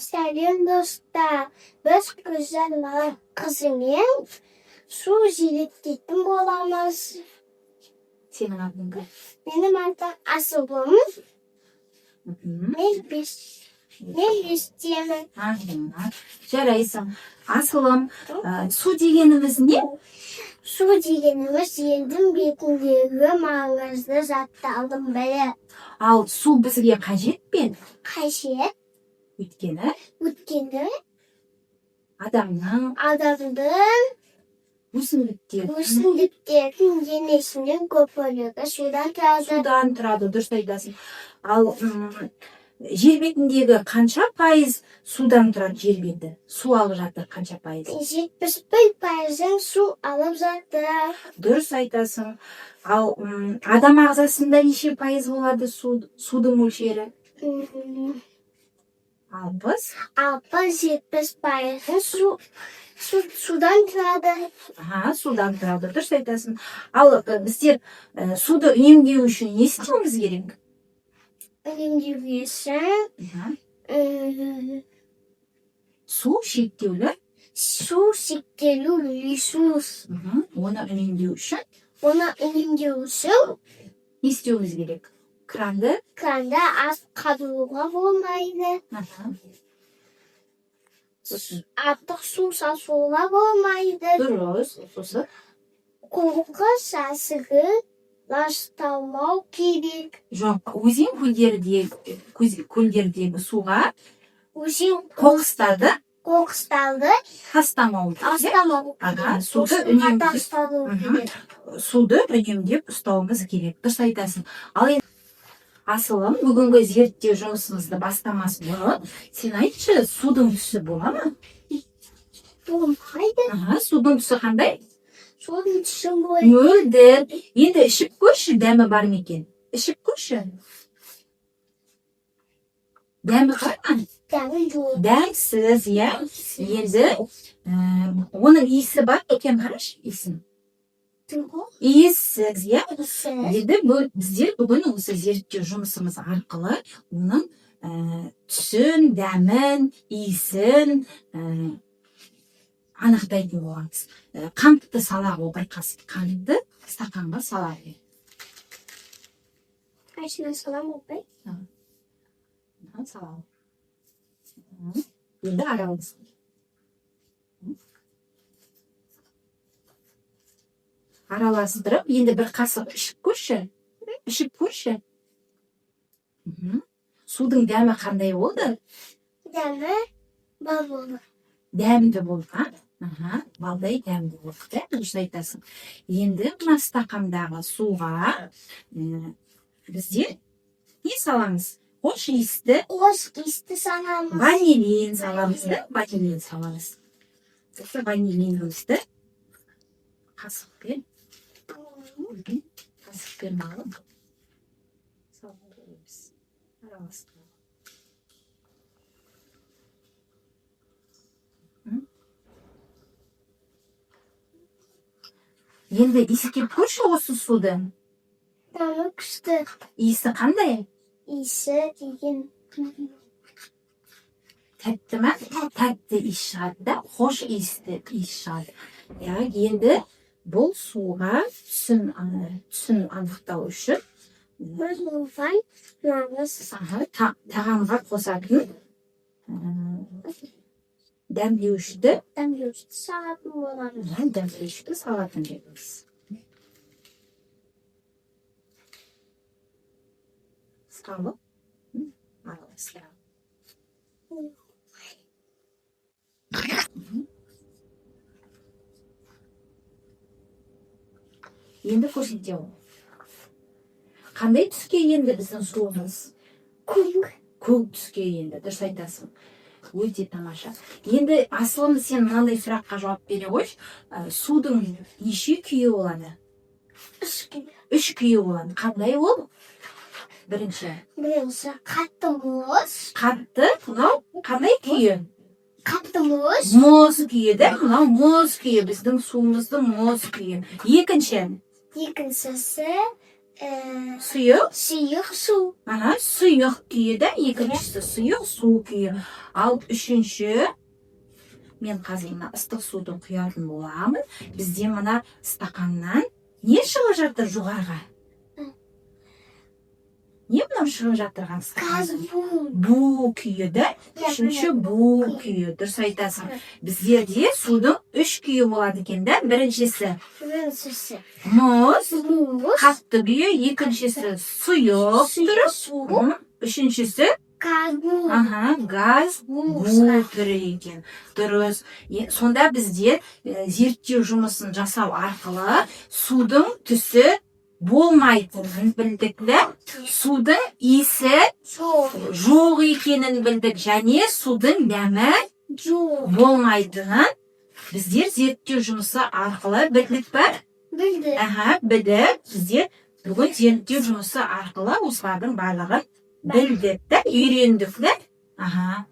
Selam dostlar. Biz güzel kızımın su zilip gittim olamaz. Senin adın kız. Benim adım Asılım. Ne isteyemem. Жарайсың. Асылым, су дегеніміз не? Su diyenimiz yerin betindeki mağazada zattalım beri. Ал су бізге қажет пе? Kaşık, Өйткені utkini, адамның adamın өсімдіктер өсімдіктердің денесінің көп бөлігі судан тұрады. судан тұрады, дұрыс айтасың. Ал жер бетіндегі қанша пайыз судан тұрады жер беті? Су алып жатыр қанша пайыз? 71% su alıp жатыр. Дұрыс айтасың. Ал адам ағзасында неше пайыз болады судың мөлшері? 60-70% sudan тұрады. Судан тұрады, дұрыс айтасың. Ал біздер суды үнемдеу үшін не істеуіміз керек? Үнемдеу үшін Су шектеулі. su шектеулі ресурс. Оны үнемдеу үшін Оны үнемдеу үшін не істеуіміз керек? Кранды кранда аз қалдыруға болмайды. Артық су сасуға болмайды. дұрыс. Сосын Құрғы сасығы ластамау керек. жоқ, өзен көлдердегі суға Өзен қоқыстарды қоқыстарды тастамау керек. астамау керек. суды Суға тасталу керек. Суды үнемдеп ұстауымыз керек. Дұрыс айтасың. Ал енді Асылым, бүгінгі зерттеу жұмысымызды бастамас бұрын, сен айтшы, судың түсі бола ма? Болмайды. Судың түсі қандай? Судың түсі болады. Мөлдір. Енді ішіп көрші, дәмі бар ма екен? Ішіп көрші. Дәмі қандай? Дәмі жоқ. Дәмсіз, иә. Енді оның иісі бар екен, қарашы, иісін. Иіссіз, иә. Енді біздер бүгін осы зерттеу жұмысымыз арқылы оның түсін, дәмін, иісін анықтайтын боламыз. Қантты сала ғой, байқасын. Қантты стақанға сала ғой. Қайсына салам опай? Сала. Енді аралысың. Араластырып, енді бір қасық ішіп көрші. Ішіп көрші. Судың дәмі қандай болды? Дәмі бал болды. Дәмді болды. Балдай дәмді болды. Дұрыс айтасың. Енді мына стақандағы суға біздер не саламыз? Хош иісті саламыз. ванилин саламыз. Ванилин саламыз. Осы ванилинімізді қасықпен алып салып береміз. Араластырып. Енді иіскеп көрші осы суды. Дәмі күшті. Иісі қандай? Иісі деген Тәтті ма? Тәтті иіс шығады да, хош иісті иіс шығады. Енді бұл суға түсін анықтау үшін тағамға қосатын дәмдеуішті салатын боламыз. Дәмдеуішті салатын жеріміз. Салып, араластырып. Енді көрсетемін. Қандай түске енді біздің суымыз? Көк түске енді, дұрыс айтасың. Өте тамаша. Енді Асылым, сен мынандай сұраққа жауап бере қойшы. Судың неше күйі болады? 3 күйі болады. Қандай ол? Бірінші Қатты мұз. Қатты, мынау қандай күйі? Қатты мұз. Мұз күйі, да? Мынау мұз күйі, біздің суымыздың мұз күйі. Екіншісі Suyuq. Suyuq suv. Aha, suyuq kuyida, ikkinchisi suyuq suv kuyi. Al uchinchi men hozir mana issiq suvni quyadigan bo'laman. Bizda mana stakandan ne shiqib жатыр jo'g'arg'a? Ne bilan shiqib жатырgan Gaz bu. Bu kuyida, uchinchi bu kuyi. Durs aytasan. Bizda suvning 3 kuyi bo'ladi ekanda. Birinchisi Birincisi muz, muz. qattiq kuyi, ikkinchisi suyuq turi, Suv. uchinchisi Gaz bu. aha, gaz bu Muz. turi ekan. Durust. Sonda bizda zertteu жұмысын жасау арқылы судың түсі болмайтынын білдік ve судың иісі Soğuk. жоқ екенін білдік және судың дәмі Soğuk. болмайтынын біздер зерттеу жұмысы арқылы білдік пе? Bildi. Aha, білдік. Біздер бүгін зерттеу жұмысы арқылы осылардың барлығын білдік те, үйрендік те. Aha.